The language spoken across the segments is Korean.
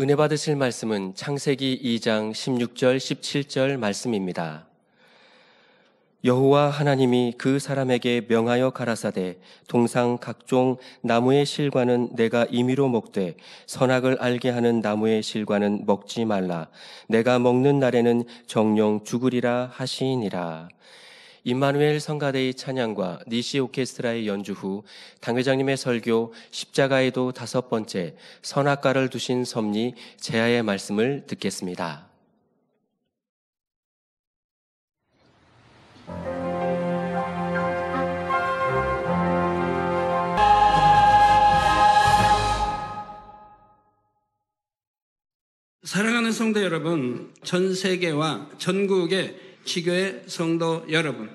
은혜 받으실 말씀은 창세기 2장 16절 17절 말씀입니다. 여호와 하나님이 그 사람에게 명하여 가라사대 동상 각종 나무의 실과는 내가 임의로 먹되 선악을 알게 하는 나무의 실과는 먹지 말라. 내가 먹는 날에는 정령 죽으리라 하시니라. 임마누엘 성가대의 찬양과 니시 오케스트라의 연주 후 당회장님의 설교 십자가에도 5번째 선악과를 두신 섭리 제아의 말씀을 듣겠습니다. 사랑하는 성도 여러분, 전 세계와 전국의 지교회 성도 여러분,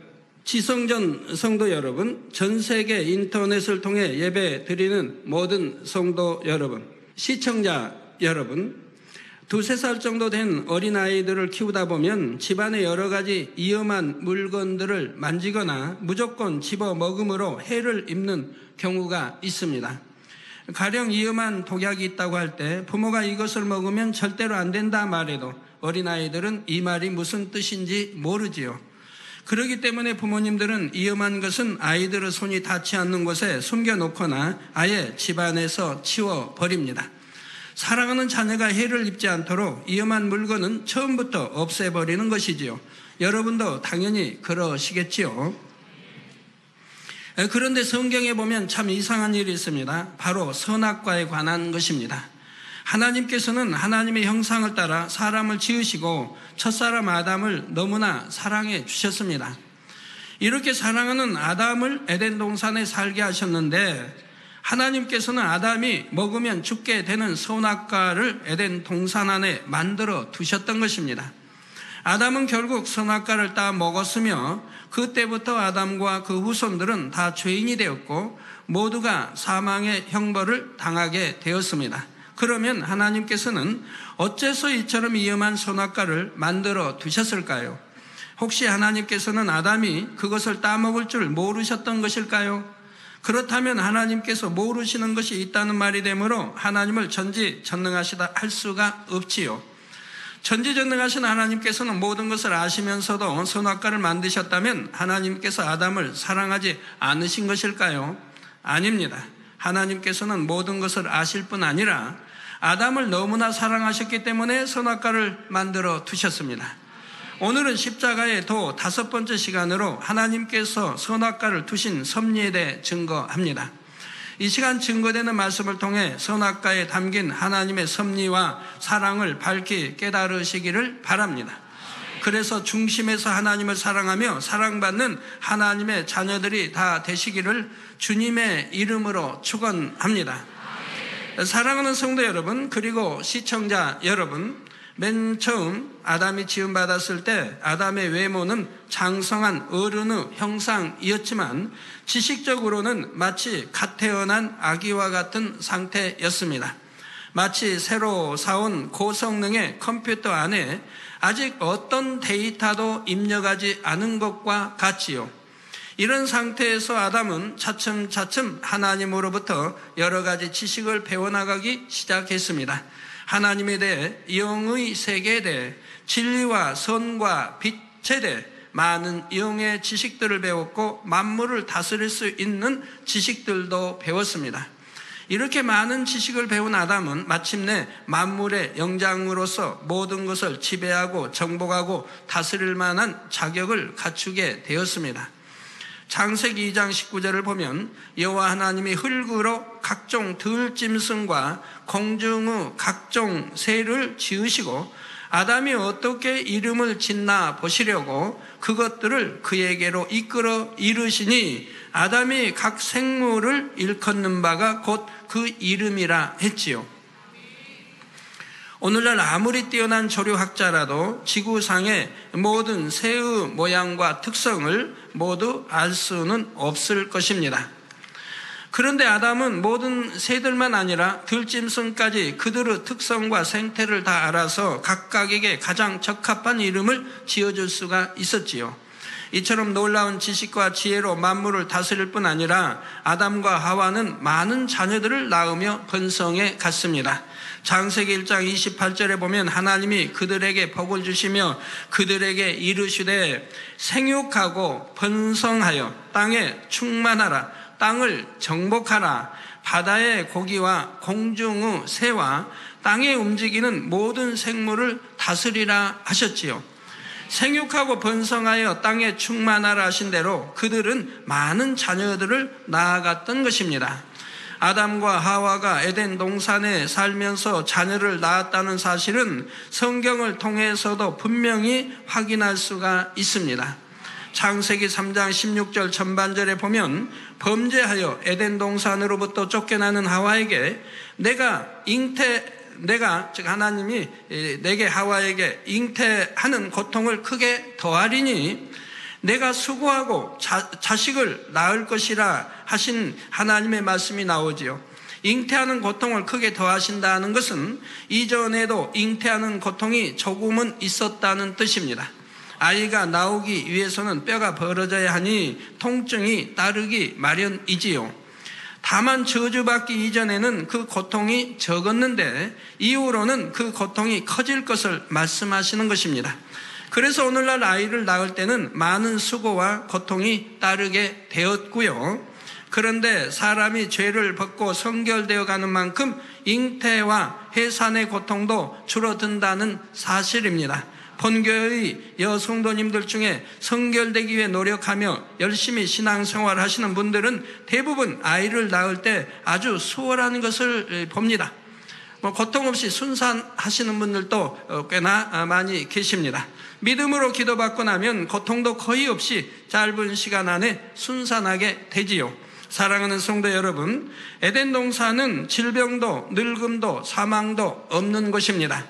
지성전 성도 여러분, 전 세계 인터넷을 통해 예배 드리는 모든 성도 여러분, 시청자 여러분, 2-3살 정도 된 어린아이들을 키우다 보면 집안에 여러 가지 위험한 물건들을 만지거나 무조건 집어 먹음으로 해를 입는 경우가 있습니다. 가령 위험한 독약이 있다고 할 때 부모가 이것을 먹으면 절대로 안 된다 말해도 어린아이들은 이 말이 무슨 뜻인지 모르지요. 그렇기 때문에 부모님들은 위험한 것은 아이들의 손이 닿지 않는 곳에 숨겨놓거나 아예 집안에서 치워버립니다. 사랑하는 자녀가 해를 입지 않도록 위험한 물건은 처음부터 없애버리는 것이지요. 여러분도 당연히 그러시겠지요. 그런데 성경에 보면 참 이상한 일이 있습니다. 바로 선악과에 관한 것입니다. 하나님께서는 하나님의 형상을 따라 사람을 지으시고 첫사람 아담을 너무나 사랑해 주셨습니다. 이렇게 사랑하는 아담을 에덴 동산에 살게 하셨는데 하나님께서는 아담이 먹으면 죽게 되는 선악과를 에덴 동산 안에 만들어 두셨던 것입니다. 아담은 결국 선악과를 따 먹었으며 그때부터 아담과 그 후손들은 다 죄인이 되었고 모두가 사망의 형벌을 당하게 되었습니다. 그러면 하나님께서는 어째서 이처럼 위험한 선악과를 만들어 두셨을까요? 혹시 하나님께서는 아담이 그것을 따먹을 줄 모르셨던 것일까요? 그렇다면 하나님께서 모르시는 것이 있다는 말이 되므로 하나님을 전지전능하시다 할 수가 없지요. 전지전능하신 하나님께서는 모든 것을 아시면서도 선악과를 만드셨다면 하나님께서 아담을 사랑하지 않으신 것일까요? 아닙니다. 하나님께서는 모든 것을 아실 뿐 아니라 아담을 너무나 사랑하셨기 때문에 선악과를 만들어 두셨습니다. 오늘은 십자가의 도 5번째 시간으로 하나님께서 선악과를 두신 섭리에 대해 증거합니다. 이 시간 증거되는 말씀을 통해 선악과에 담긴 하나님의 섭리와 사랑을 밝히 깨달으시기를 바랍니다. 그래서 중심에서 하나님을 사랑하며 사랑받는 하나님의 자녀들이 다 되시기를 주님의 이름으로 축원합니다. 사랑하는 성도 여러분, 그리고 시청자 여러분, 맨 처음 아담이 지음받았을 때 아담의 외모는 장성한 어른의 형상이었지만 지식적으로는 마치 갓 태어난 아기와 같은 상태였습니다. 마치 새로 사온 고성능의 컴퓨터 안에 아직 어떤 데이터도 입력하지 않은 것과 같지요. 이런 상태에서 아담은 차츰차츰 하나님으로부터 여러 가지 지식을 배워나가기 시작했습니다. 하나님에 대해, 영의 세계에 대해, 진리와 선과 빛에 대해 많은 영의 지식들을 배웠고 만물을 다스릴 수 있는 지식들도 배웠습니다. 이렇게 많은 지식을 배운 아담은 마침내 만물의 영장으로서 모든 것을 지배하고 정복하고 다스릴 만한 자격을 갖추게 되었습니다. 창세기 2장 19절을 보면 여호와 하나님이 흙으로 각종 들짐승과 공중의 각종 새를 지으시고 아담이 어떻게 이름을 짓나 보시려고 그것들을 그에게로 이끌어 이르시니 아담이 각 생물을 일컫는 바가 곧 그 이름이라 했지요. 오늘날 아무리 뛰어난 조류학자라도 지구상의 모든 새의 모양과 특성을 모두 알 수는 없을 것입니다. 그런데 아담은 모든 새들만 아니라 들짐승까지 그들의 특성과 생태를 다 알아서 각각에게 가장 적합한 이름을 지어줄 수가 있었지요. 이처럼 놀라운 지식과 지혜로 만물을 다스릴 뿐 아니라 아담과 하와는 많은 자녀들을 낳으며 번성해 갔습니다. 창세기 1장 28절에 보면 하나님이 그들에게 복을 주시며 그들에게 이르시되 생육하고 번성하여 땅에 충만하라, 땅을 정복하라, 바다의 고기와 공중의 새와 땅에 움직이는 모든 생물을 다스리라 하셨지요. 생육하고 번성하여 땅에 충만하라 하신 대로 그들은 많은 자녀들을 낳아갔던 것입니다. 아담과 하와가 에덴 동산에 살면서 자녀를 낳았다는 사실은 성경을 통해서도 분명히 확인할 수가 있습니다. 창세기 3장 16절 전반절에 보면 범죄하여 에덴 동산으로부터 쫓겨나는 하와에게 즉 하나님이 내게 하와에게 잉태하는 고통을 크게 더하리니 내가 수고하고 자식을 낳을 것이라 하신 하나님의 말씀이 나오지요. 잉태하는 고통을 크게 더하신다는 것은 이전에도 잉태하는 고통이 조금은 있었다는 뜻입니다. 아이가 나오기 위해서는 뼈가 벌어져야 하니 통증이 따르기 마련이지요. 다만 저주받기 이전에는 그 고통이 적었는데 이후로는 그 고통이 커질 것을 말씀하시는 것입니다. 그래서 오늘날 아이를 낳을 때는 많은 수고와 고통이 따르게 되었고요. 그런데 사람이 죄를 벗고 성결되어 가는 만큼 잉태와 해산의 고통도 줄어든다는 사실입니다. 본교의 여성도님들 중에 성결되기 위해 노력하며 열심히 신앙생활 하시는 분들은 대부분 아이를 낳을 때 아주 수월한 것을 봅니다. 고통 없이 순산하시는 분들도 꽤나 많이 계십니다. 믿음으로 기도받고 나면 고통도 거의 없이 짧은 시간 안에 순산하게 되지요. 사랑하는 성도 여러분, 에덴 동산은 질병도 늙음도 사망도 없는 곳입니다.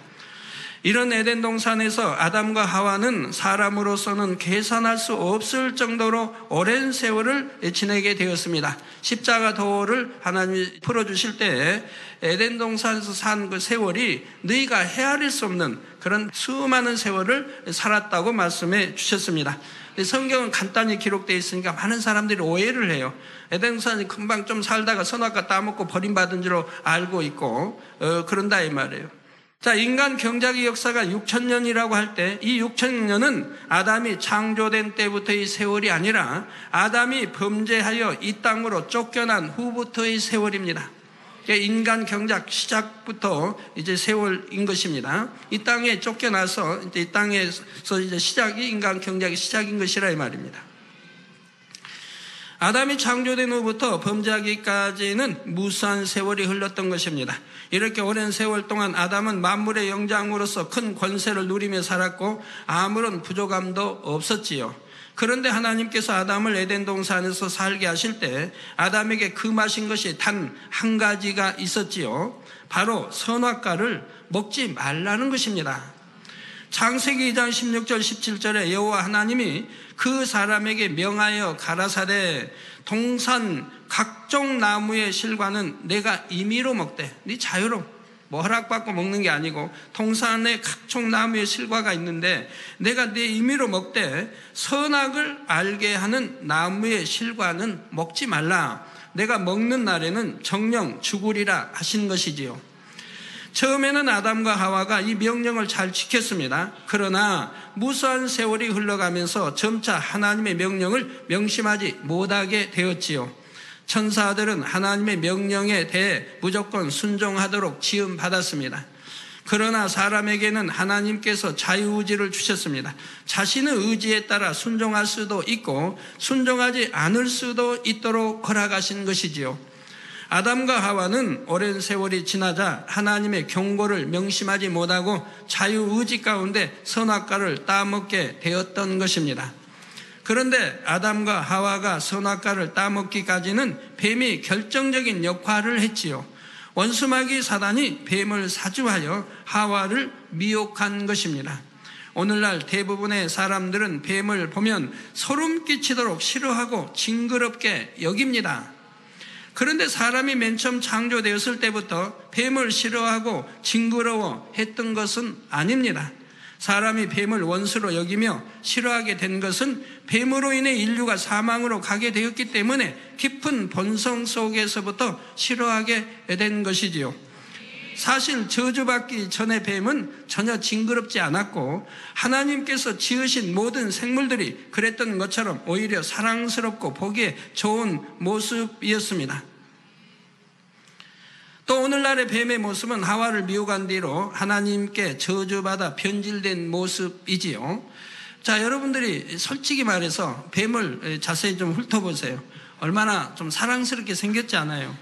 이런 에덴 동산에서 아담과 하와는 사람으로서는 계산할 수 없을 정도로 오랜 세월을 지내게 되었습니다. 십자가 도를 하나님이 풀어주실 때 에덴 동산에서 산 그 세월이 너희가 헤아릴 수 없는 그런 수많은 세월을 살았다고 말씀해 주셨습니다. 성경은 간단히 기록되어 있으니까 많은 사람들이 오해를 해요. 에덴 동산이 금방 좀 살다가 선악과 따먹고 버림받은 줄로 알고 있고 그런다 이 말이에요. 자, 인간 경작의 역사가 6,000년이라고 할 때 이 6,000년은 아담이 창조된 때부터의 세월이 아니라 아담이 범죄하여 이 땅으로 쫓겨난 후부터의 세월입니다. 인간 경작 시작부터 이제 세월인 것입니다. 이 땅에 쫓겨나서 이제 이 땅에서 이제 시작이 인간 경작의 시작인 것이라 이 말입니다. 아담이 창조된 후부터 범죄하기까지는 무수한 세월이 흘렀던 것입니다. 이렇게 오랜 세월 동안 아담은 만물의 영장으로서 큰 권세를 누리며 살았고 아무런 부족함도 없었지요. 그런데 하나님께서 아담을 에덴 동산에서 살게 하실 때 아담에게 금하신 것이 단 한 가지가 있었지요. 바로 선악과를 먹지 말라는 것입니다. 창세기 2장 16절 17절에 여호와 하나님이 그 사람에게 명하여 가라사대 동산 각종 나무의 실과는 내가 임의로 먹되, 네 자유로 뭐 허락받고 먹는 게 아니고 동산에 각종 나무의 실과가 있는데 내가 네 임의로 먹되 선악을 알게 하는 나무의 실과는 먹지 말라. 내가 먹는 날에는 정령 죽으리라 하신 것이지요. 처음에는 아담과 하와가 이 명령을 잘 지켰습니다. 그러나 무수한 세월이 흘러가면서 점차 하나님의 명령을 명심하지 못하게 되었지요. 천사들은 하나님의 명령에 대해 무조건 순종하도록 지음받았습니다. 그러나 사람에게는 하나님께서 자유의지를 주셨습니다. 자신의 의지에 따라 순종할 수도 있고 순종하지 않을 수도 있도록 허락하신 것이지요. 아담과 하와는 오랜 세월이 지나자 하나님의 경고를 명심하지 못하고 자유의지 가운데 선악과를 따먹게 되었던 것입니다. 그런데 아담과 하와가 선악과를 따먹기까지는 뱀이 결정적인 역할을 했지요. 원수마귀 사단이 뱀을 사주하여 하와를 미혹한 것입니다. 오늘날 대부분의 사람들은 뱀을 보면 소름 끼치도록 싫어하고 징그럽게 여깁니다. 그런데 사람이 맨 처음 창조되었을 때부터 뱀을 싫어하고 징그러워 했던 것은 아닙니다. 사람이 뱀을 원수로 여기며 싫어하게 된 것은 뱀으로 인해 인류가 사망으로 가게 되었기 때문에 깊은 본성 속에서부터 싫어하게 된 것이지요. 사실 저주받기 전에 뱀은 전혀 징그럽지 않았고 하나님께서 지으신 모든 생물들이 그랬던 것처럼 오히려 사랑스럽고 보기에 좋은 모습이었습니다. 또 오늘날의 뱀의 모습은 하와를 미혹한 뒤로 하나님께 저주받아 변질된 모습이지요. 자, 여러분들이 솔직히 말해서 뱀을 자세히 좀 훑어보세요. 얼마나 좀 사랑스럽게 생겼지 않아요?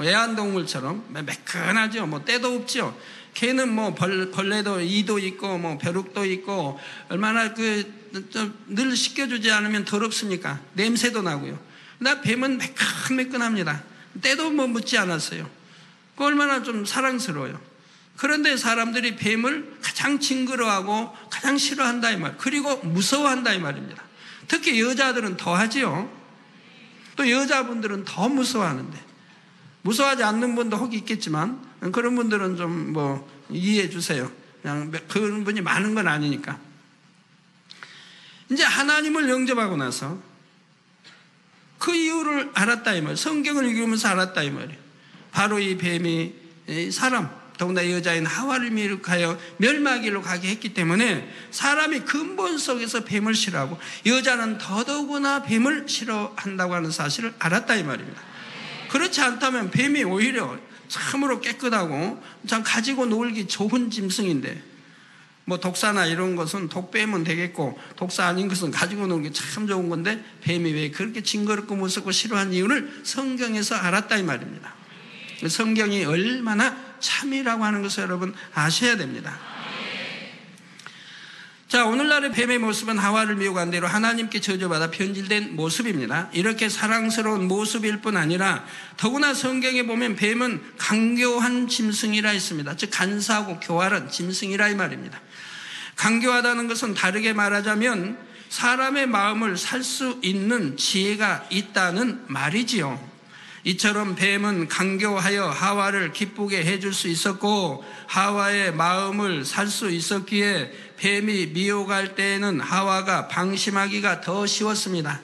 애완동물처럼 매끈하죠. 뭐 때도 없죠. 걔는 뭐 벌레도 이도 있고 뭐 벼룩도 있고 얼마나 늘 씻겨주지 않으면 더럽습니까? 냄새도 나고요. 나 뱀은 매끈매끈합니다. 때도 뭐 묻지 않았어요. 그 얼마나 좀 사랑스러워요. 그런데 사람들이 뱀을 가장 징그러워하고 가장 싫어한다 이 말. 그리고 무서워한다 이 말입니다. 특히 여자들은 더 하지요. 또 여자분들은 더 무서워하는데. 무서워하지 않는 분도 혹 있겠지만 그런 분들은 좀 뭐 이해해 주세요. 그냥 그런 분이 많은 건 아니니까. 이제 하나님을 영접하고 나서 그 이유를 알았다 이 말. 성경을 읽으면서 알았다 이 말이에요. 바로 이 뱀이 사람, 더군다나 여자인 하와를 미혹하여 멸망길로 가게 했기 때문에 사람이 근본 속에서 뱀을 싫어하고 여자는 더더구나 뱀을 싫어한다고 하는 사실을 알았다 이 말입니다. 그렇지 않다면 뱀이 오히려 참으로 깨끗하고 참 가지고 놀기 좋은 짐승인데 뭐 독사나 이런 것은 독 빼면 되겠고 독사 아닌 것은 가지고 놀기 참 좋은 건데 뱀이 왜 그렇게 징그럽고 무섭고 싫어한 이유를 성경에서 알았다 이 말입니다. 성경이 얼마나 참이라고 하는 것을 여러분 아셔야 됩니다. 자, 오늘날의 뱀의 모습은 하와를 미혹한 대로 하나님께 저주받아 변질된 모습입니다. 이렇게 사랑스러운 모습일 뿐 아니라 더구나 성경에 보면 뱀은 간교한 짐승이라 했습니다. 즉 간사하고 교활한 짐승이라 이 말입니다. 간교하다는 것은 다르게 말하자면 사람의 마음을 살 수 있는 지혜가 있다는 말이지요. 이처럼 뱀은 간교하여 하와를 기쁘게 해줄 수 있었고 하와의 마음을 살 수 있었기에 뱀이 미혹할 때에는 하와가 방심하기가 더 쉬웠습니다.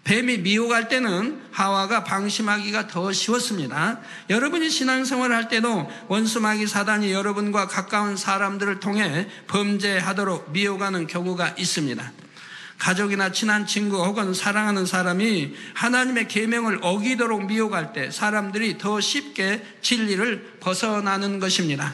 뱀이 미혹할 때는 하와가 방심하기가 더 쉬웠습니다. 여러분이 신앙생활을 할 때도 원수마귀 사단이 여러분과 가까운 사람들을 통해 범죄하도록 미혹하는 경우가 있습니다. 가족이나 친한 친구 혹은 사랑하는 사람이 하나님의 계명을 어기도록 미혹할 때 사람들이 더 쉽게 진리를 벗어나는 것입니다.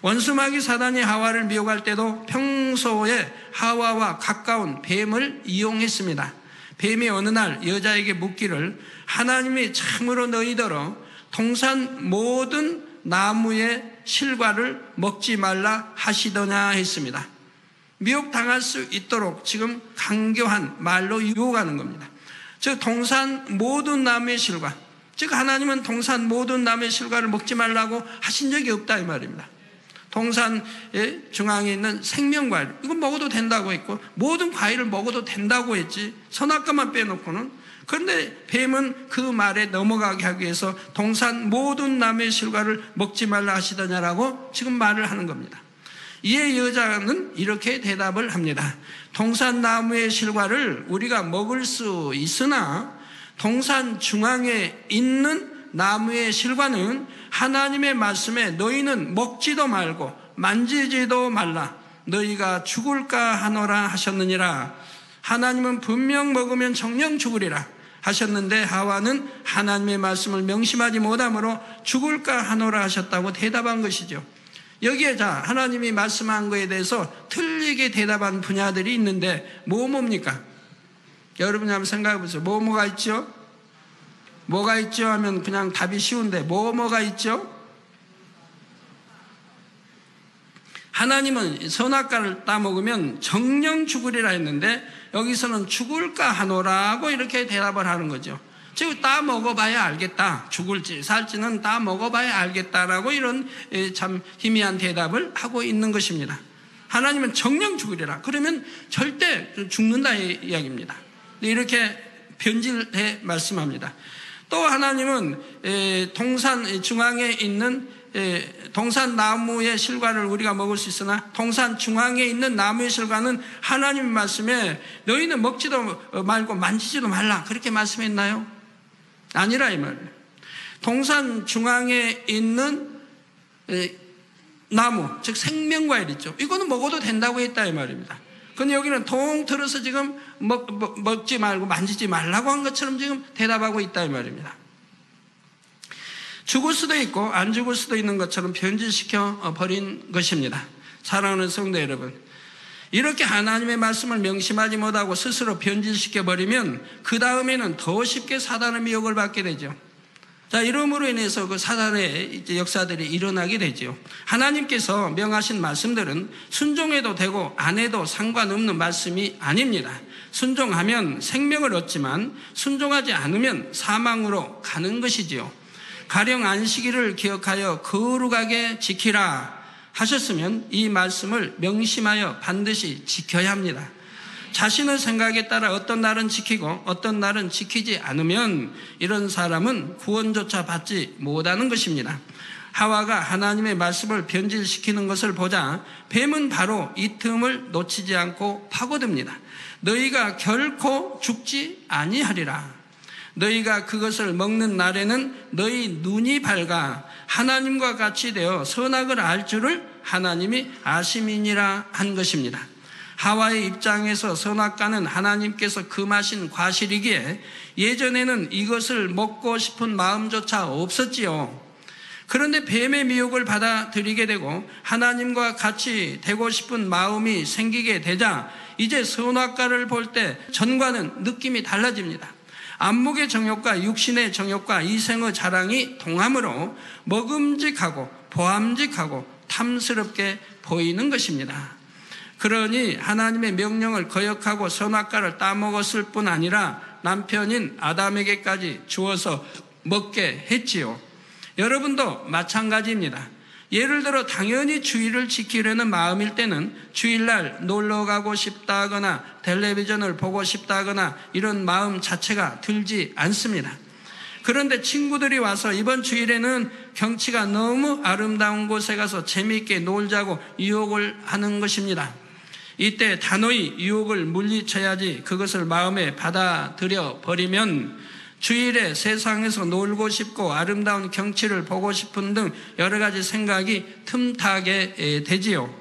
원수마귀 사단이 하와를 미혹할 때도 평소에 하와와 가까운 뱀을 이용했습니다. 뱀이 어느 날 여자에게 묻기를 하나님이 참으로 너희더러 동산 모든 나무의 실과를 먹지 말라 하시더냐 했습니다. 미혹당할 수 있도록 지금 강교한 말로 유혹하는 겁니다. 즉 동산 모든 나무의 실과, 즉 하나님은 동산 모든 나무의 실과를 먹지 말라고 하신 적이 없다 이 말입니다. 동산의 중앙에 있는 생명과일 이건 먹어도 된다고 했고 모든 과일을 먹어도 된다고 했지 선악과만 빼놓고는. 그런데 뱀은 그 말에 넘어가게 하기 위해서 동산 모든 나무의 실과를 먹지 말라 하시더냐라고 지금 말을 하는 겁니다. 이에 여자는 이렇게 대답을 합니다. 동산 나무의 실과를 우리가 먹을 수 있으나 동산 중앙에 있는 나무의 실과는 하나님의 말씀에 너희는 먹지도 말고 만지지도 말라 너희가 죽을까 하노라 하셨느니라. 하나님은 분명 먹으면 정녕 죽으리라 하셨는데 하와는 하나님의 말씀을 명심하지 못함으로 죽을까 하노라 하셨다고 대답한 것이죠. 여기에 자 하나님이 말씀한 거에 대해서 틀리게 대답한 분야들이 있는데 뭡니까? 여러분이 한번 생각해 보세요. 뭐가 있죠? 뭐가 있죠 하면 그냥 답이 쉬운데 뭐가 있죠? 하나님은 선악과를 따먹으면 정녕 죽으리라 했는데 여기서는 죽을까 하노라고 이렇게 대답을 하는 거죠. 즉 따 먹어봐야 알겠다. 죽을지 살지는 따 먹어봐야 알겠다라고 이런 참 희미한 대답을 하고 있는 것입니다. 하나님은 정녕 죽으리라. 그러면 절대 죽는다 이야기입니다. 이렇게 변질해 말씀합니다. 또 하나님은 동산 중앙에 있는 동산 나무의 실과를 우리가 먹을 수 있으나 동산 중앙에 있는 나무의 실과는 하나님의 말씀에 너희는 먹지도 말고 만지지도 말라 그렇게 말씀했나요? 아니라 이 말이에요. 동산 중앙에 있는 나무, 즉 생명과일 있죠. 이거는 먹어도 된다고 했다 이 말입니다. 근데 여기는 통틀어서 지금 먹지 말고 만지지 말라고 한 것처럼 지금 대답하고 있다 이 말입니다. 죽을 수도 있고 안 죽을 수도 있는 것처럼 변질시켜 버린 것입니다. 사랑하는 성도 여러분, 이렇게 하나님의 말씀을 명심하지 못하고 스스로 변질시켜 버리면 그 다음에는 더 쉽게 사단의 미혹을 받게 되죠. 자, 이러므로 인해서 그 사단의 역사들이 일어나게 되죠. 하나님께서 명하신 말씀들은 순종해도 되고 안 해도 상관없는 말씀이 아닙니다. 순종하면 생명을 얻지만 순종하지 않으면 사망으로 가는 것이지요. 가령 안식일을 기억하여 거룩하게 지키라 하셨으면 이 말씀을 명심하여 반드시 지켜야 합니다. 자신의 생각에 따라 어떤 날은 지키고 어떤 날은 지키지 않으면 이런 사람은 구원조차 받지 못하는 것입니다. 하와가 하나님의 말씀을 변질시키는 것을 보자 뱀은 바로 이 틈을 놓치지 않고 파고듭니다. 너희가 결코 죽지 아니하리라. 너희가 그것을 먹는 날에는 너희 눈이 밝아 하나님과 같이 되어 선악을 알 줄을 하나님이 아심이니라 한 것입니다. 하와의 입장에서 선악과는 하나님께서 금하신 과실이기에 예전에는 이것을 먹고 싶은 마음조차 없었지요. 그런데 뱀의 미혹을 받아들이게 되고 하나님과 같이 되고 싶은 마음이 생기게 되자 이제 선악과를 볼 때 전과는 느낌이 달라집니다. 안목의 정욕과 육신의 정욕과 이생의 자랑이 동함으로 먹음직하고 보암직하고 탐스럽게 보이는 것입니다. 그러니 하나님의 명령을 거역하고 선악과를 따먹었을 뿐 아니라 남편인 아담에게까지 주어서 먹게 했지요. 여러분도 마찬가지입니다. 예를 들어 당연히 주일을 지키려는 마음일 때는 주일날 놀러 가고 싶다거나 텔레비전을 보고 싶다거나 이런 마음 자체가 들지 않습니다. 그런데 친구들이 와서 이번 주일에는 경치가 너무 아름다운 곳에 가서 재미있게 놀자고 유혹을 하는 것입니다. 이때 단호히 유혹을 물리쳐야지 그것을 마음에 받아들여 버리면 주일에 세상에서 놀고 싶고 아름다운 경치를 보고 싶은 등 여러 가지 생각이 틈타게 되지요.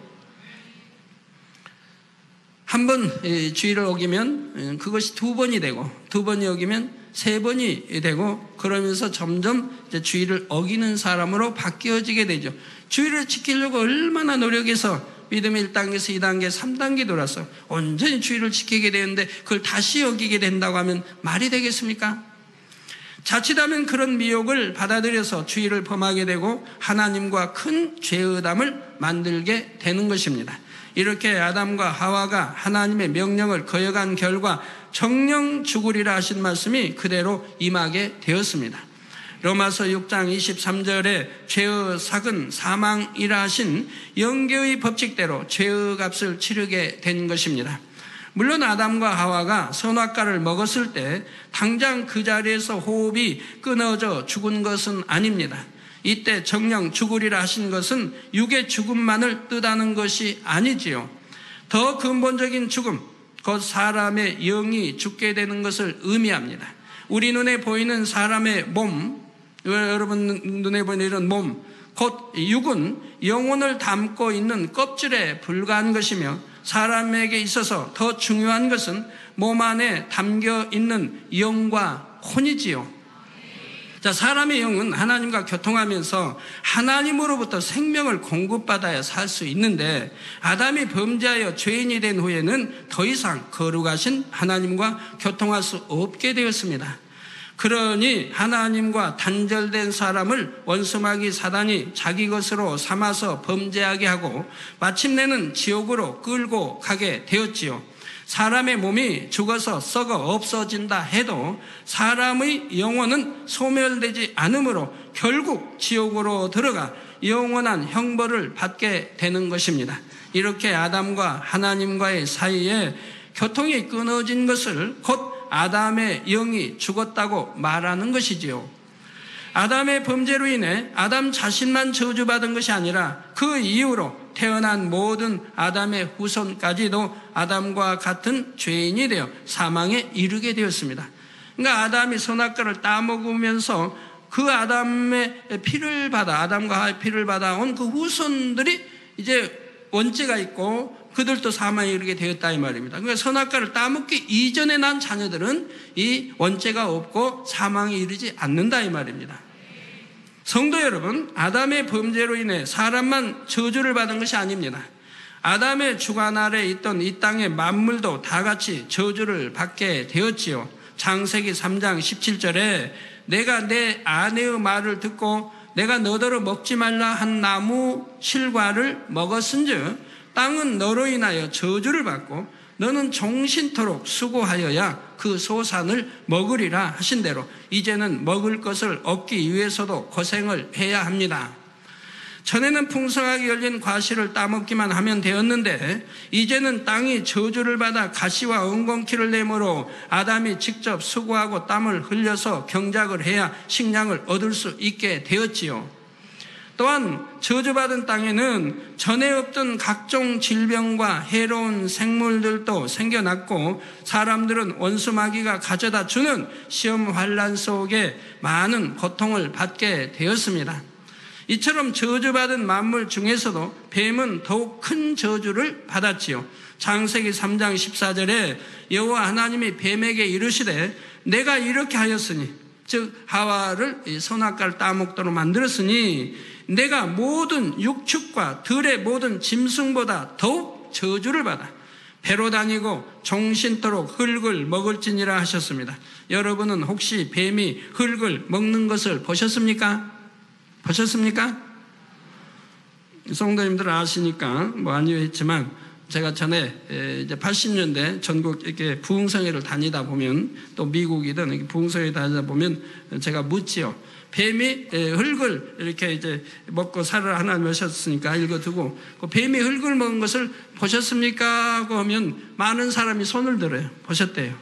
한 번 주일을 어기면 그것이 두 번이 되고 두 번이 어기면 세 번이 되고 그러면서 점점 이제 주일을 어기는 사람으로 바뀌어지게 되죠. 주일을 지키려고 얼마나 노력해서 믿음의 1단계에서 2단계, 3단계 돌아서 온전히 주일을 지키게 되는데 그걸 다시 어기게 된다고 하면 말이 되겠습니까? 자칫하면 그런 미혹을 받아들여서 주의를 범하게 되고 하나님과 큰 죄의담을 만들게 되는 것입니다. 이렇게 아담과 하와가 하나님의 명령을 거역한 결과 정령 죽으리라 하신 말씀이 그대로 임하게 되었습니다. 로마서 6장 23절에 죄의 삭은 사망이라 하신 영계의 법칙대로 죄의 값을 치르게 된 것입니다. 물론 아담과 하와가 선악과를 먹었을 때 당장 그 자리에서 호흡이 끊어져 죽은 것은 아닙니다. 이때 정령 죽으리라 하신 것은 육의 죽음만을 뜻하는 것이 아니지요. 더 근본적인 죽음, 곧 사람의 영이 죽게 되는 것을 의미합니다. 우리 눈에 보이는 사람의 몸, 여러분 눈에 보이는 이런 몸, 곧 육은 영혼을 담고 있는 껍질에 불과한 것이며 사람에게 있어서 더 중요한 것은 몸 안에 담겨 있는 영과 혼이지요. 자, 사람의 영은 하나님과 교통하면서 하나님으로부터 생명을 공급받아야 살 수 있는데 아담이 범죄하여 죄인이 된 후에는 더 이상 거룩하신 하나님과 교통할 수 없게 되었습니다. 그러니 하나님과 단절된 사람을 원수마귀 사단이 자기 것으로 삼아서 범죄하게 하고 마침내는 지옥으로 끌고 가게 되었지요. 사람의 몸이 죽어서 썩어 없어진다 해도 사람의 영혼은 소멸되지 않으므로 결국 지옥으로 들어가 영원한 형벌을 받게 되는 것입니다. 이렇게 아담과 하나님과의 사이에 교통이 끊어진 것을 곧 아담의 영이 죽었다고 말하는 것이지요. 아담의 범죄로 인해 아담 자신만 저주받은 것이 아니라 그 이후로 태어난 모든 아담의 후손까지도 아담과 같은 죄인이 되어 사망에 이르게 되었습니다. 그러니까 아담이 선악과를 따먹으면서 그 아담의 피를 받아, 아담과 하와의 피를 받아온 그 후손들이 이제 원죄가 있고 그들도 사망에 이르게 되었다 이 말입니다. 그러니까 선악과를 따먹기 이전에 난 자녀들은 이 원죄가 없고 사망에 이르지 않는다 이 말입니다. 성도 여러분, 아담의 범죄로 인해 사람만 저주를 받은 것이 아닙니다. 아담의 주관 아래 있던 이 땅의 만물도 다 같이 저주를 받게 되었지요. 창세기 3장 17절에 내가 내 아내의 말을 듣고 내가 너더러 먹지 말라 한 나무 실과를 먹었은즉 땅은 너로 인하여 저주를 받고 너는 종신토록 수고하여야 그 소산을 먹으리라 하신 대로 이제는 먹을 것을 얻기 위해서도 고생을 해야 합니다. 전에는 풍성하게 열린 과실을 따먹기만 하면 되었는데 이제는 땅이 저주를 받아 가시와 엉겅퀴를 내므로 아담이 직접 수고하고 땀을 흘려서 경작을 해야 식량을 얻을 수 있게 되었지요. 또한 저주받은 땅에는 전에 없던 각종 질병과 해로운 생물들도 생겨났고 사람들은 원수마귀가 가져다 주는 시험 환난 속에 많은 고통을 받게 되었습니다. 이처럼 저주받은 만물 중에서도 뱀은 더욱 큰 저주를 받았지요. 창세기 3장 14절에 여호와 하나님이 뱀에게 이르시되 내가 이렇게 하였으니 즉 하와를 선악과를 따먹도록 만들었으니 내가 모든 육축과 들의 모든 짐승보다 더욱 저주를 받아 배로 다니고 종신토록 흙을 먹을지니라 하셨습니다. 여러분은 혹시 뱀이 흙을 먹는 것을 보셨습니까? 보셨습니까? 성도님들 아시니까 뭐 아니요 했지만 제가 전에 이제 80년대 전국 이렇게 부흥성회를 다니다 보면 또 미국이든 이렇게 부흥성회 다니다 보면 제가 묻지요. 뱀이 흙을 이렇게 이제 먹고 살을 하나님 하셨으니까 읽어두고 그 뱀이 흙을 먹은 것을 보셨습니까? 하고 하면 많은 사람이 손을 들어요. 보셨대요.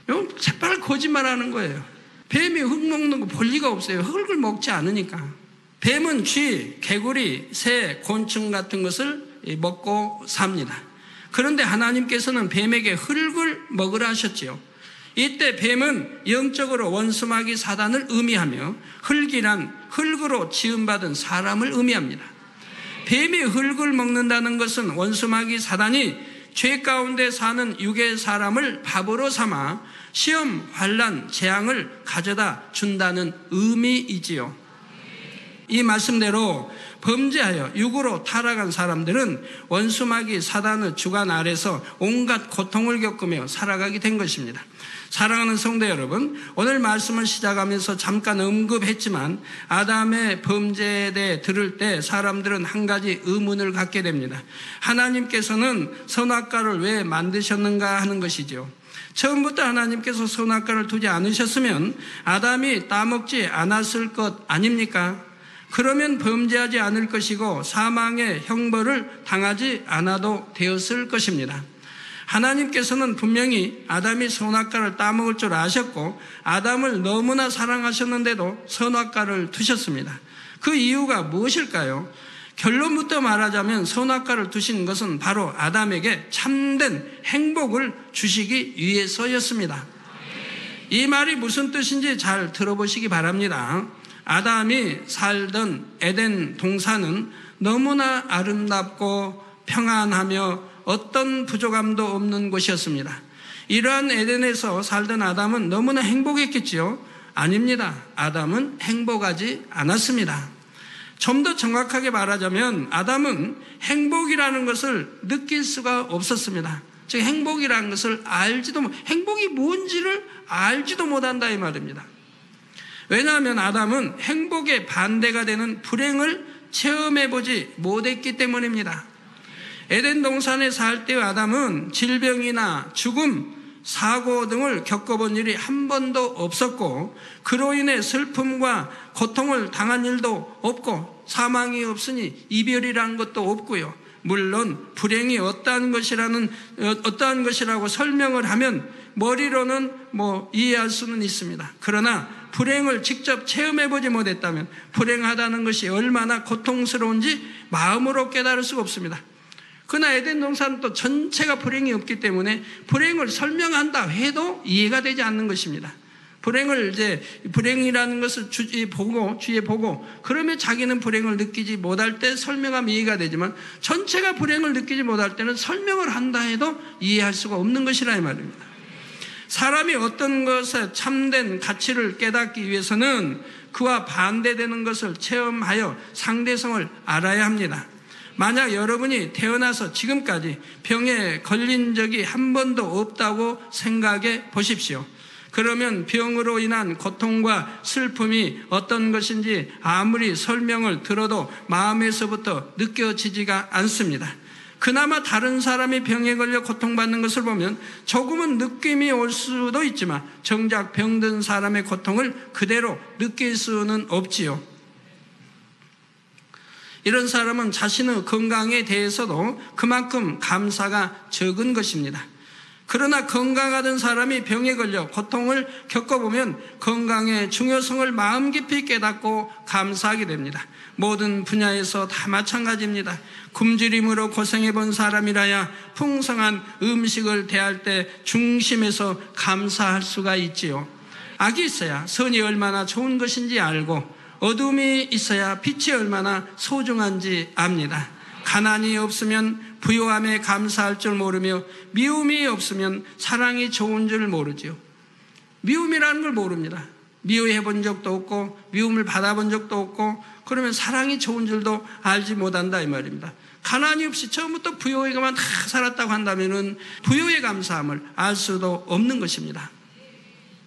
이건 새빨 거짓말하는 거예요. 뱀이 흙 먹는 거 볼 리가 없어요. 흙을 먹지 않으니까. 뱀은 쥐, 개구리, 새, 곤충 같은 것을 먹고 삽니다. 그런데 하나님께서는 뱀에게 흙을 먹으라 하셨지요. 이때 뱀은 영적으로 원수마귀 사단을 의미하며 흙이란 흙으로 지음받은 사람을 의미합니다. 뱀이 흙을 먹는다는 것은 원수마귀 사단이 죄 가운데 사는 육의 사람을 밥으로 삼아 시험, 환난, 재앙을 가져다 준다는 의미이지요. 이 말씀대로 범죄하여 육으로 타락한 사람들은 원수마귀 사단의 주관 아래서 온갖 고통을 겪으며 살아가게 된 것입니다. 사랑하는 성도 여러분, 오늘 말씀을 시작하면서 잠깐 언급했지만 아담의 범죄에 대해 들을 때 사람들은 한 가지 의문을 갖게 됩니다. 하나님께서는 선악과를 왜 만드셨는가 하는 것이죠. 처음부터 하나님께서 선악과를 두지 않으셨으면 아담이 따먹지 않았을 것 아닙니까? 그러면 범죄하지 않을 것이고 사망의 형벌을 당하지 않아도 되었을 것입니다. 하나님께서는 분명히 아담이 선악과를 따먹을 줄 아셨고 아담을 너무나 사랑하셨는데도 선악과를 두셨습니다. 그 이유가 무엇일까요? 결론부터 말하자면 선악과를 두신 것은 바로 아담에게 참된 행복을 주시기 위해서였습니다. 이 말이 무슨 뜻인지 잘 들어보시기 바랍니다. 아담이 살던 에덴 동산은 너무나 아름답고 평안하며 어떤 부족함도 없는 곳이었습니다. 이러한 에덴에서 살던 아담은 너무나 행복했겠지요? 아닙니다. 아담은 행복하지 않았습니다. 좀 더 정확하게 말하자면 아담은 행복이라는 것을 느낄 수가 없었습니다. 즉 행복이라는 것을 행복이 뭔지를 알지도 못한다 이 말입니다. 왜냐하면 아담은 행복의 반대가 되는 불행을 체험해보지 못했기 때문입니다. 에덴 동산에 살 때의 아담은 질병이나 죽음, 사고 등을 겪어본 일이 한 번도 없었고 그로 인해 슬픔과 고통을 당한 일도 없고 사망이 없으니 이별이라는 것도 없고요. 물론 불행이 어떠한 것이라고 설명을 하면 머리로는 이해할 수는 있습니다. 그러나 불행을 직접 체험해보지 못했다면 불행하다는 것이 얼마나 고통스러운지 마음으로 깨달을 수가 없습니다. 그러나 에덴 동산은 또 전체가 불행이 없기 때문에 불행을 설명한다 해도 이해가 되지 않는 것입니다. 불행이라는 것을 주위에 보고, 그러면 자기는 불행을 느끼지 못할 때 설명하면 이해가 되지만, 전체가 불행을 느끼지 못할 때는 설명을 한다 해도 이해할 수가 없는 것이라 이 말입니다. 사람이 어떤 것에 참된 가치를 깨닫기 위해서는 그와 반대되는 것을 체험하여 상대성을 알아야 합니다. 만약 여러분이 태어나서 지금까지 병에 걸린 적이 한 번도 없다고 생각해 보십시오. 그러면 병으로 인한 고통과 슬픔이 어떤 것인지 아무리 설명을 들어도 마음에서부터 느껴지지가 않습니다. 그나마 다른 사람이 병에 걸려 고통받는 것을 보면 조금은 느낌이 올 수도 있지만 정작 병든 사람의 고통을 그대로 느낄 수는 없지요. 이런 사람은 자신의 건강에 대해서도 그만큼 감사가 적은 것입니다. 그러나 건강하던 사람이 병에 걸려 고통을 겪어보면 건강의 중요성을 마음 깊이 깨닫고 감사하게 됩니다. 모든 분야에서 다 마찬가지입니다. 굶주림으로 고생해본 사람이라야 풍성한 음식을 대할 때 중심에서 감사할 수가 있지요. 악이 있어야 선이 얼마나 좋은 것인지 알고 어둠이 있어야 빛이 얼마나 소중한지 압니다. 가난이 없으면 부요함에 감사할 줄 모르며 미움이 없으면 사랑이 좋은 줄 모르죠. 미움이라는 걸 모릅니다. 미워해 본 적도 없고 미움을 받아본 적도 없고 그러면 사랑이 좋은 줄도 알지 못한다 이 말입니다. 가난이 없이 처음부터 부요에만 다 살았다고 한다면은 부요의 감사함을 알 수도 없는 것입니다.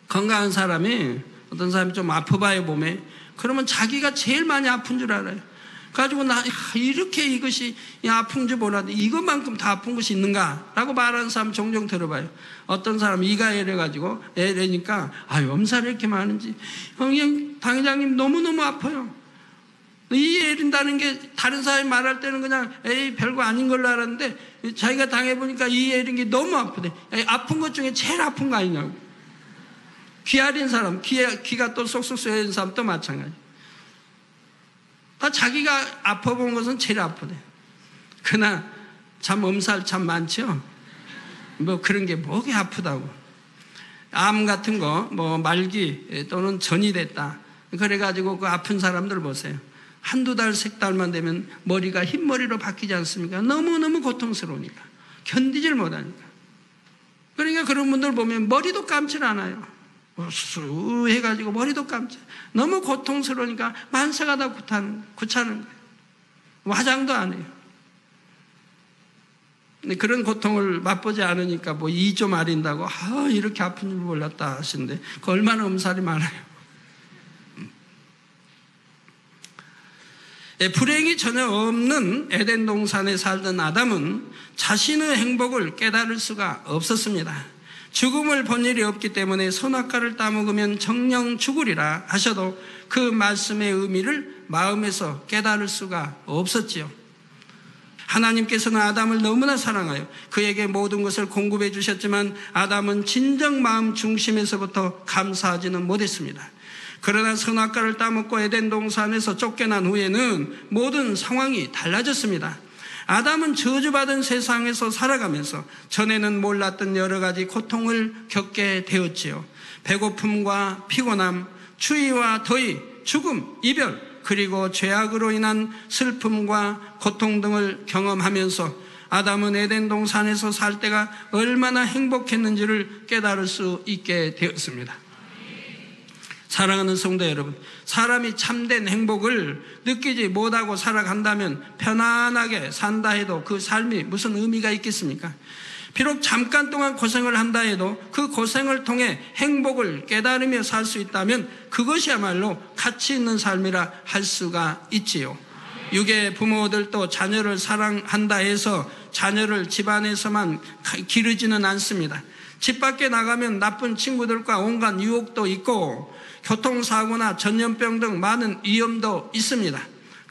건강한 사람이 어떤 사람이 좀 아파봐요 몸에 그러면 자기가 제일 많이 아픈 줄 알아요. 가지고 나 이렇게 이것이 아픈 줄 몰랐는데 이것만큼 다 아픈 것이 있는가라고 말하는 사람 종종 들어봐요. 어떤 사람 이가 애려가지고 애래니까 엄살이 이렇게 많은지 형님 당회장님 너무너무 아파요. 이 애린다는 게 다른 사람이 말할 때는 그냥 에이 별거 아닌 걸로 알았는데 자기가 당해보니까 이 애린 게 너무 아프대. 아픈 것 중에 제일 아픈 거 아니냐고. 귀 아린 사람 귀가 또 쏙쏙 쏘여진 사람 또 마찬가지. 다 자기가 아파본 것은 제일 아프대. 그러나 참 엄살 참 많죠. 뭐 그런 게 뭐게 아프다고. 암 같은 거 뭐 말기 또는 전이 됐다. 그래가지고 그 아픈 사람들 보세요. 한두 달, 세 달만 되면 머리가 흰머리로 바뀌지 않습니까? 너무너무 고통스러우니까. 견디질 못하니까. 그러니까 그런 분들 보면 머리도 감질 않아요. 수 해가지고 머리도 감지. 너무 고통스러우니까 만사가 다 귀찮은 거예요. 화장도 안 해요. 근데 그런 고통을 맛보지 않으니까 뭐 이 좀 아린다고 이렇게 아픈 줄 몰랐다 하시는데 그 얼마나 엄살이 많아요. 불행이 전혀 없는 에덴 동산에 살던 아담은 자신의 행복을 깨달을 수가 없었습니다. 죽음을 본 일이 없기 때문에 선악과를 따먹으면 정령 죽으리라 하셔도 그 말씀의 의미를 마음에서 깨달을 수가 없었지요. 하나님께서는 아담을 너무나 사랑하여 그에게 모든 것을 공급해 주셨지만 아담은 진정 마음 중심에서부터 감사하지는 못했습니다. 그러나 선악과를 따먹고 에덴 동산에서 쫓겨난 후에는 모든 상황이 달라졌습니다. 아담은 저주받은 세상에서 살아가면서 전에는 몰랐던 여러 가지 고통을 겪게 되었지요. 배고픔과 피곤함, 추위와 더위, 죽음, 이별, 그리고 죄악으로 인한 슬픔과 고통 등을 경험하면서 아담은 에덴 동산에서 살 때가 얼마나 행복했는지를 깨달을 수 있게 되었습니다. 사랑하는 성도 여러분, 사람이 참된 행복을 느끼지 못하고 살아간다면 편안하게 산다 해도 그 삶이 무슨 의미가 있겠습니까? 비록 잠깐 동안 고생을 한다 해도 그 고생을 통해 행복을 깨달으며 살 수 있다면 그것이야말로 가치 있는 삶이라 할 수가 있지요. 육의 부모들도 자녀를 사랑한다 해서 자녀를 집안에서만 기르지는 않습니다. 집 밖에 나가면 나쁜 친구들과 온갖 유혹도 있고 교통사고나 전염병 등 많은 위험도 있습니다.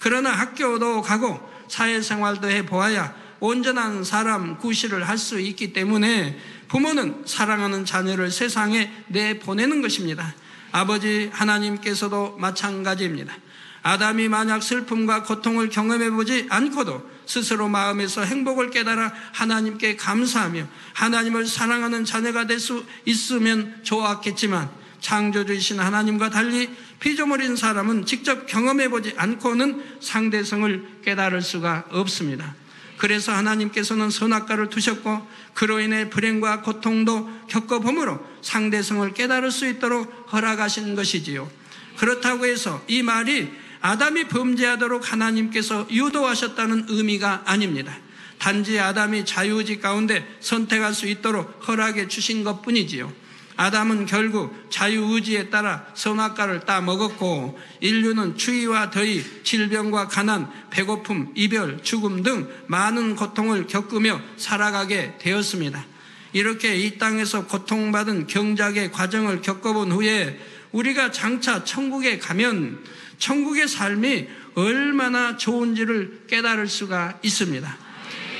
그러나 학교도 가고 사회생활도 해보아야 온전한 사람 구실을 할 수 있기 때문에 부모는 사랑하는 자녀를 세상에 내보내는 것입니다. 아버지 하나님께서도 마찬가지입니다. 아담이 만약 슬픔과 고통을 경험해보지 않고도 스스로 마음에서 행복을 깨달아 하나님께 감사하며 하나님을 사랑하는 자녀가 될 수 있으면 좋았겠지만, 창조주이신 하나님과 달리 피조물인 사람은 직접 경험해보지 않고는 상대성을 깨달을 수가 없습니다. 그래서 하나님께서는 선악과를 두셨고 그로 인해 불행과 고통도 겪어보므로 상대성을 깨달을 수 있도록 허락하신 것이지요. 그렇다고 해서 이 말이 아담이 범죄하도록 하나님께서 유도하셨다는 의미가 아닙니다. 단지 아담이 자유의지 가운데 선택할 수 있도록 허락해 주신 것뿐이지요. 아담은 결국 자유의지에 따라 선악과를 따먹었고 인류는 추위와 더위, 질병과 가난, 배고픔, 이별, 죽음 등 많은 고통을 겪으며 살아가게 되었습니다. 이렇게 이 땅에서 고통받은 경작의 과정을 겪어본 후에 우리가 장차 천국에 가면 천국의 삶이 얼마나 좋은지를 깨달을 수가 있습니다.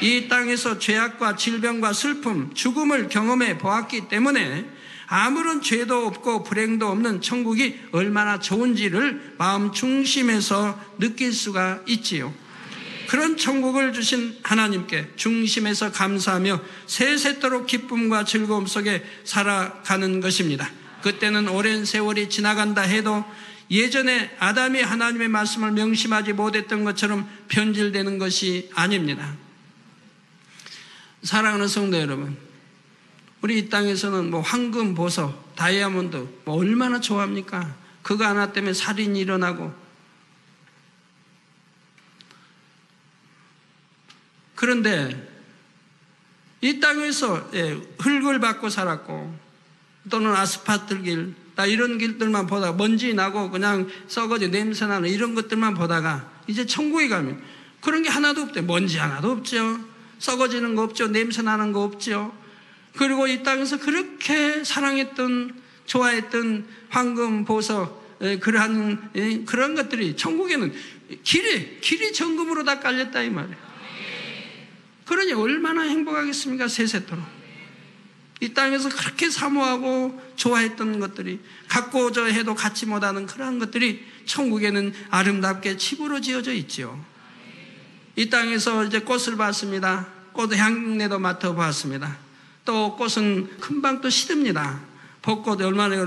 이 땅에서 죄악과 질병과 슬픔, 죽음을 경험해 보았기 때문에 아무런 죄도 없고 불행도 없는 천국이 얼마나 좋은지를 마음 중심에서 느낄 수가 있지요. 그런 천국을 주신 하나님께 중심에서 감사하며 세세토록 기쁨과 즐거움 속에 살아가는 것입니다. 그때는 오랜 세월이 지나간다 해도 예전에 아담이 하나님의 말씀을 명심하지 못했던 것처럼 변질되는 것이 아닙니다. 사랑하는 성도 여러분, 우리 이 땅에서는 황금, 보석, 다이아몬드 얼마나 좋아합니까? 그거 하나 때문에 살인이 일어나고. 그런데 이 땅에서 흙을 받고 살았고 또는 아스팔트 길, 이런 길들만 보다가 먼지 나고 그냥 썩어져 냄새 나는 이런 것들만 보다가 이제 천국에 가면 그런 게 하나도 없대. 먼지 하나도 없죠. 썩어지는 거 없죠. 냄새 나는 거 없죠. 그리고 이 땅에서 그렇게 사랑했던, 좋아했던 황금, 보석, 그런 것들이 천국에는 길이 정금으로 다 깔렸다 이 말이에요. 그러니 얼마나 행복하겠습니까? 세세토록. 이 땅에서 그렇게 사모하고 좋아했던 것들이, 갖고자 해도 갖지 못하는 그러한 것들이 천국에는 아름답게 칩으로 지어져 있죠. 이 땅에서 이제 꽃을 봤습니다. 꽃 향내도 맡아봤습니다. 또 꽃은 금방 또 시듭니다. 벚꽃,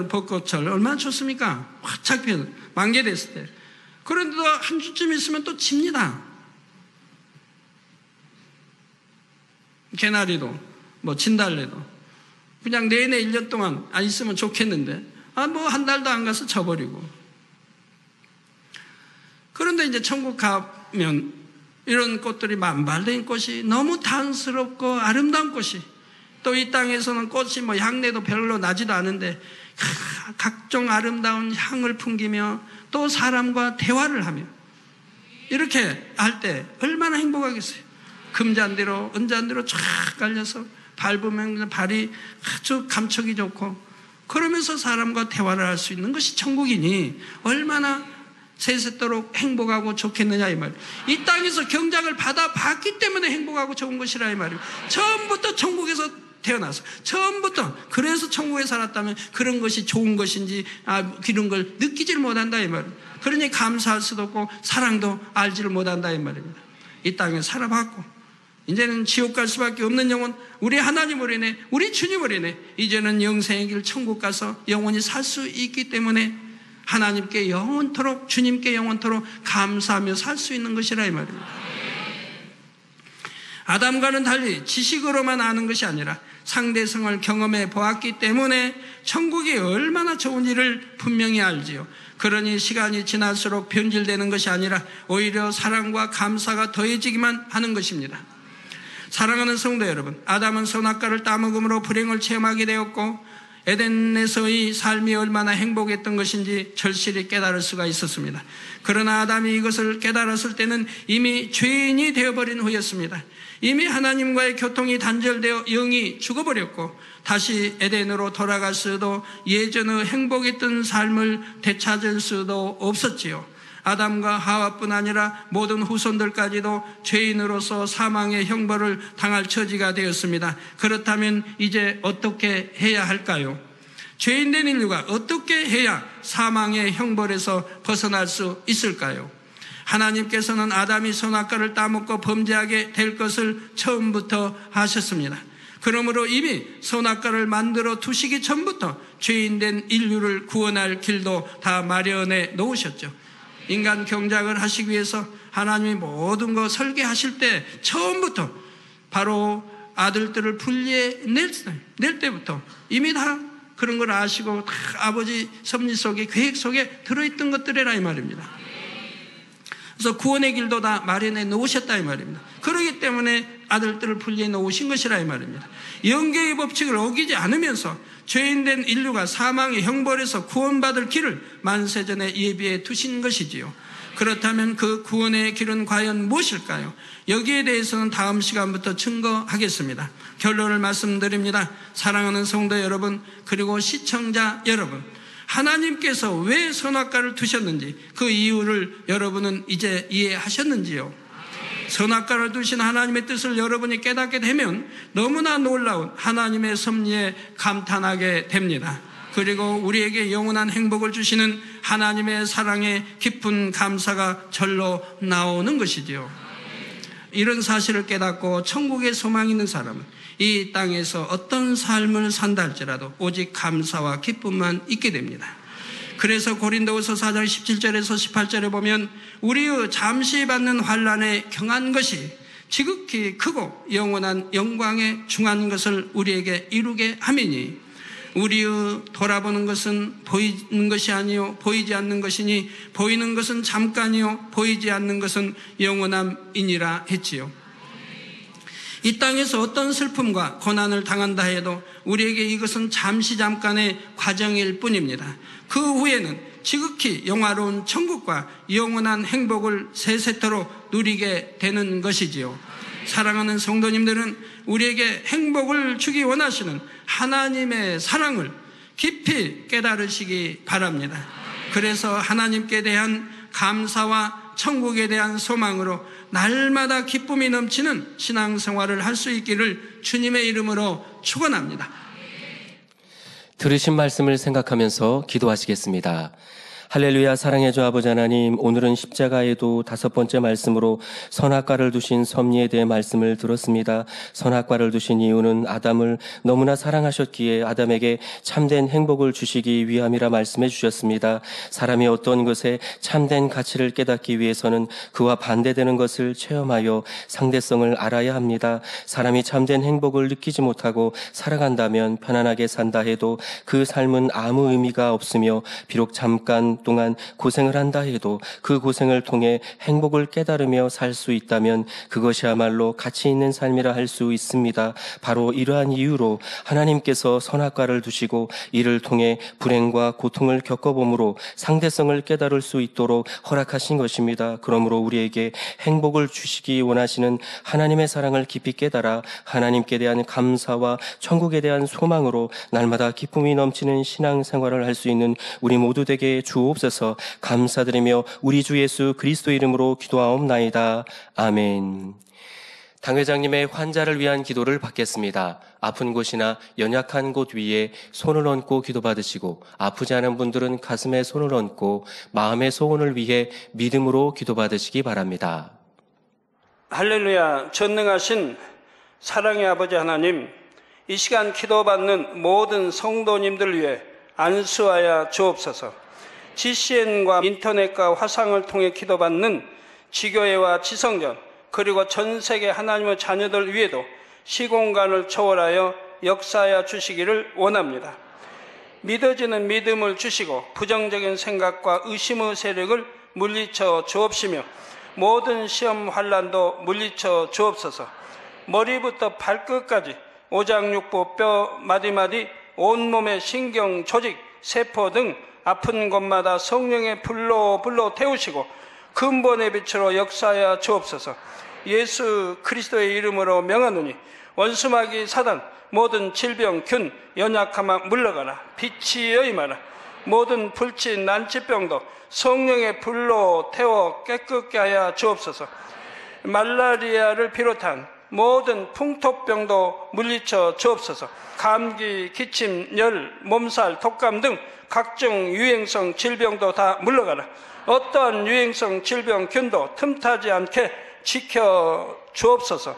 벚꽃철 얼마나 좋습니까? 활짝 피어 만개됐을 때. 그런데도 한 주쯤 있으면 또 집니다. 개나리도 진달래도 그냥 내내 1년 동안 안 있으면 좋겠는데 한 달도 안 가서 져버리고. 그런데 이제 천국 가면 이런 꽃들이 만발된 꽃이 너무 단스럽고 아름다운 꽃이, 또 이 땅에서는 꽃이 향내도 별로 나지도 않은데 각종 아름다운 향을 풍기며 또 사람과 대화를 하며 이렇게 할 때 얼마나 행복하겠어요. 금잔디로 은잔디로 쫙 깔려서 밟으면 발이 아주 감촉이 좋고 그러면서 사람과 대화를 할 수 있는 것이 천국이니 얼마나 세세토록 행복하고 좋겠느냐 이 말이에요. 이 땅에서 경작을 받아봤기 때문에 행복하고 좋은 것이라 이 말이에요. 처음부터 천국에서 태어나서 처음부터 그래서 천국에 살았다면 그런 것이 좋은 것인지 이런 걸 느끼지를 못한다 이 말이에요. 그러니 감사할 수도 없고 사랑도 알지를 못한다 이 말입니다. 이 땅에 살아봤고 이제는 지옥 갈 수밖에 없는 영혼, 우리 하나님으로 인해, 우리 주님으로 인해 이제는 영생의 길 천국 가서 영원히 살 수 있기 때문에 하나님께 영원토록, 주님께 영원토록 감사하며 살 수 있는 것이라 이 말입니다. 아담과는 달리 지식으로만 아는 것이 아니라 상대성을 경험해 보았기 때문에 천국이 얼마나 좋은지를 분명히 알지요. 그러니 시간이 지날수록 변질되는 것이 아니라 오히려 사랑과 감사가 더해지기만 하는 것입니다. 사랑하는 성도 여러분, 아담은 선악과를 따먹음으로 불행을 체험하게 되었고 에덴에서의 삶이 얼마나 행복했던 것인지 절실히 깨달을 수가 있었습니다. 그러나 아담이 이것을 깨달았을 때는 이미 죄인이 되어버린 후였습니다. 이미 하나님과의 교통이 단절되어 영이 죽어버렸고 다시 에덴으로 돌아갈 수도, 예전의 행복했던 삶을 되찾을 수도 없었지요. 아담과 하와뿐 아니라 모든 후손들까지도 죄인으로서 사망의 형벌을 당할 처지가 되었습니다. 그렇다면 이제 어떻게 해야 할까요? 죄인된 인류가 어떻게 해야 사망의 형벌에서 벗어날 수 있을까요? 하나님께서는 아담이 선악과를 따먹고 범죄하게 될 것을 처음부터 하셨습니다. 그러므로 이미 선악과를 만들어 두시기 전부터 죄인된 인류를 구원할 길도 다 마련해 놓으셨죠. 인간 경작을 하시기 위해서 하나님이 모든 거 설계하실 때 처음부터 바로 아들들을 분리해 낼 때부터 이미 다 그런 걸 아시고 다 아버지 섭리 속에 계획 속에 들어있던 것들이라 이 말입니다. 그래서 구원의 길도 다 마련해 놓으셨다 이 말입니다. 그렇기 때문에 아들들을 분리해 놓으신 것이라 이 말입니다. 영계의 법칙을 어기지 않으면서 죄인된 인류가 사망의 형벌에서 구원받을 길을 만세전에 예비해 두신 것이지요. 그렇다면 그 구원의 길은 과연 무엇일까요? 여기에 대해서는 다음 시간부터 증거하겠습니다. 결론을 말씀드립니다. 사랑하는 성도 여러분, 그리고 시청자 여러분, 하나님께서 왜 선악과를 두셨는지 그 이유를 여러분은 이제 이해하셨는지요? 선악과를 두신 하나님의 뜻을 여러분이 깨닫게 되면 너무나 놀라운 하나님의 섭리에 감탄하게 됩니다. 그리고 우리에게 영원한 행복을 주시는 하나님의 사랑에 깊은 감사가 절로 나오는 것이지요. 이런 사실을 깨닫고 천국의 소망이 있는 사람은 이 땅에서 어떤 삶을 산다 할지라도 오직 감사와 기쁨만 있게 됩니다. 그래서 고린도후서 4장 17절에서 18절에 보면 우리의 잠시 받는 환난에 경한 것이 지극히 크고 영원한 영광에 중한 것을 우리에게 이루게 함이니 우리의 돌아보는 것은 보이는 것이 아니요 보이지 않는 것이니 보이는 것은 잠깐이요 보이지 않는 것은 영원함이니라 했지요. 이 땅에서 어떤 슬픔과 고난을 당한다 해도 우리에게 이것은 잠시 잠깐의 과정일 뿐입니다. 그 후에는 지극히 영화로운 천국과 영원한 행복을 세세토록 누리게 되는 것이지요. 사랑하는 성도님들은 우리에게 행복을 주기 원하시는 하나님의 사랑을 깊이 깨달으시기 바랍니다. 그래서 하나님께 대한 감사와 천국에 대한 소망으로 날마다 기쁨이 넘치는 신앙생활을 할 수 있기를 주님의 이름으로 축원합니다. 들으신 말씀을 생각하면서 기도하시겠습니다. 할렐루야. 사랑해주 아버지 하나님, 오늘은 십자가에도 5번째 말씀으로 선악과를 두신 섭리에 대해 말씀을 들었습니다. 선악과를 두신 이유는 아담을 너무나 사랑하셨기에 아담에게 참된 행복을 주시기 위함이라 말씀해 주셨습니다. 사람이 어떤 것에 참된 가치를 깨닫기 위해서는 그와 반대되는 것을 체험하여 상대성을 알아야 합니다. 사람이 참된 행복을 느끼지 못하고 살아간다면 편안하게 산다 해도 그 삶은 아무 의미가 없으며 비록 잠깐 동안 고생을 한다 해도 그 고생을 통해 행복을 깨달으며 살 수 있다면 그것이야말로 가치 있는 삶이라 할 수 있습니다. 바로 이러한 이유로 하나님께서 선악과를 두시고 이를 통해 불행과 고통을 겪어봄으로 상대성을 깨달을 수 있도록 허락하신 것입니다. 그러므로 우리에게 행복을 주시기 원하시는 하나님의 사랑을 깊이 깨달아 하나님께 대한 감사와 천국에 대한 소망으로 날마다 기쁨이 넘치는 신앙생활을 할 수 있는 우리 모두 되게 주옵소서. 감사드리며 우리 주 예수 그리스도 이름으로 기도하옵나이다. 아멘. 당회장님의 환자를 위한 기도를 받겠습니다. 아픈 곳이나 연약한 곳 위에 손을 얹고 기도받으시고 아프지 않은 분들은 가슴에 손을 얹고 마음의 소원을 위해 믿음으로 기도받으시기 바랍니다. 할렐루야. 전능하신 사랑의 아버지 하나님, 이 시간 기도받는 모든 성도님들 위해 안수하여 주옵소서. GCN과 인터넷과 화상을 통해 기도받는 지교회와 지성전 그리고 전 세계 하나님의 자녀들 위에도 시공간을 초월하여 역사하여 주시기를 원합니다. 믿어지는 믿음을 주시고 부정적인 생각과 의심의 세력을 물리쳐 주옵시며 모든 시험 환난도 물리쳐 주옵소서. 머리부터 발끝까지 오장육부 뼈 마디마디 온몸의 신경 조직 세포 등 아픈 곳마다 성령의 불로 태우시고 근본의 빛으로 역사하여 주옵소서. 예수 그리스도의 이름으로 명하노니 원수마귀 사단 모든 질병 균 연약함아 물러가라. 빛이 임하라. 모든 불치 난치병도 성령의 불로 태워 깨끗게 하여 주옵소서. 말라리아를 비롯한 모든 풍토병도 물리쳐 주옵소서. 감기, 기침, 열, 몸살, 독감 등 각종 유행성 질병도 다 물러가라. 어떠한 유행성 질병균도 틈타지 않게 지켜 주옵소서.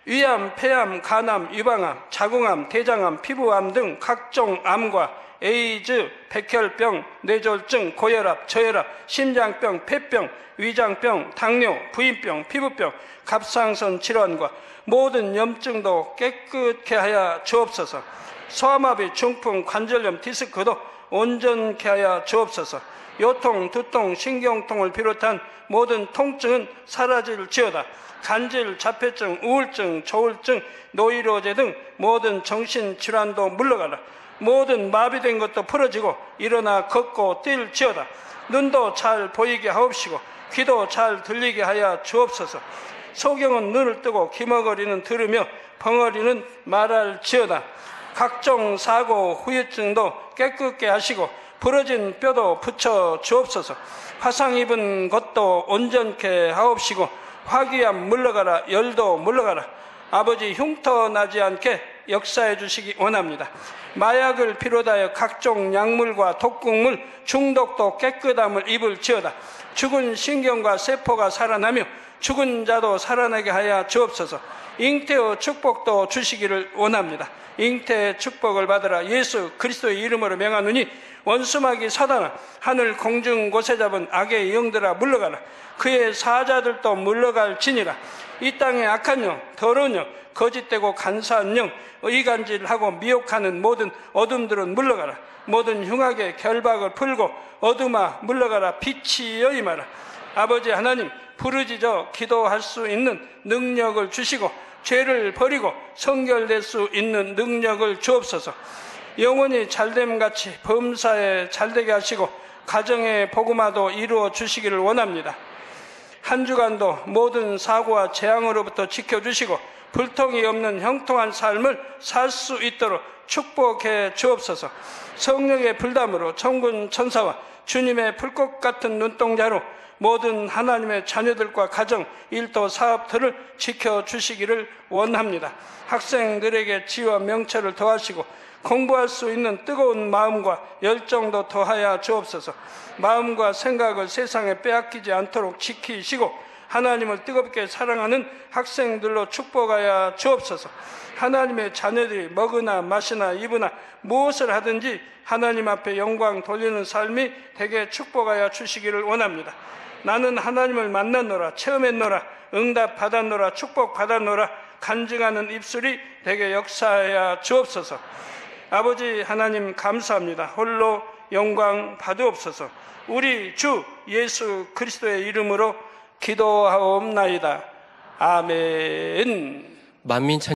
위암, 폐암, 간암, 유방암, 자궁암, 대장암, 피부암 등 각종 암과 에이즈, 백혈병, 뇌졸중, 고혈압, 저혈압, 심장병, 폐병, 위장병, 당뇨, 부인병, 피부병, 갑상선 질환과 모든 염증도 깨끗게 하여 주옵소서. 소아마비, 중풍, 관절염, 디스크도 온전케 하여 주옵소서. 요통, 두통, 신경통을 비롯한 모든 통증은 사라질지어다. 간질, 자폐증, 우울증, 조울증, 노이로제 등 모든 정신질환도 물러가라. 모든 마비된 것도 풀어지고 일어나 걷고 뛸지어다. 눈도 잘 보이게 하옵시고 귀도 잘 들리게 하여 주옵소서. 소경은 눈을 뜨고 기머거리는 들으며 벙어리는 말할지어다. 각종 사고, 후유증도 깨끗게 하시고 부러진 뼈도 붙여 주옵소서. 화상 입은 것도 온전케 하옵시고 화기암 물러가라. 열도 물러가라. 아버지 흉터 나지 않게 역사해 주시기 원합니다. 마약을 비롯하여 각종 약물과 독극물 중독도 깨끗함을 입을지어다. 죽은 신경과 세포가 살아나며 죽은 자도 살아나게 하여 주옵소서. 잉태의 축복도 주시기를 원합니다. 잉태의 축복을 받으라. 예수 그리스도의 이름으로 명하노니 원수마귀 사단아, 하늘 공중 곳에 잡은 악의 영들아 물러가라. 그의 사자들도 물러갈지니라. 이 땅의 악한 영, 더러운 영, 거짓되고 간사한 영, 이간질하고 미혹하는 모든 어둠들은 물러가라. 모든 흉악의 결박을 풀고 어둠아 물러가라. 빛이여 임하라. 아버지 하나님, 부르짖어 기도할 수 있는 능력을 주시고 죄를 버리고 성결될 수 있는 능력을 주옵소서. 영원히 잘됨같이 범사에 잘되게 하시고 가정의 복음화도 이루어 주시기를 원합니다. 한 주간도 모든 사고와 재앙으로부터 지켜주시고 불통이 없는 형통한 삶을 살 수 있도록 축복해 주옵소서. 성령의 불담으로 천군 천사와 주님의 불꽃 같은 눈동자로 모든 하나님의 자녀들과 가정, 일도, 사업들을 지켜주시기를 원합니다. 학생들에게 지혜와 명철을 더하시고 공부할 수 있는 뜨거운 마음과 열정도 더하여 주옵소서. 마음과 생각을 세상에 빼앗기지 않도록 지키시고 하나님을 뜨겁게 사랑하는 학생들로 축복하여 주옵소서. 하나님의 자녀들이 먹으나 마시나 입으나 무엇을 하든지 하나님 앞에 영광 돌리는 삶이 되게 축복하여 주시기를 원합니다. 나는 하나님을 만났노라, 체험했노라, 응답 받았노라, 축복 받았노라 간증하는 입술이 되게 역사하여 주옵소서. 아버지 하나님 감사합니다. 홀로 영광 받으옵소서. 우리 주 예수 그리스도의 이름으로 기도하옵나이다. 아멘. 만민 찬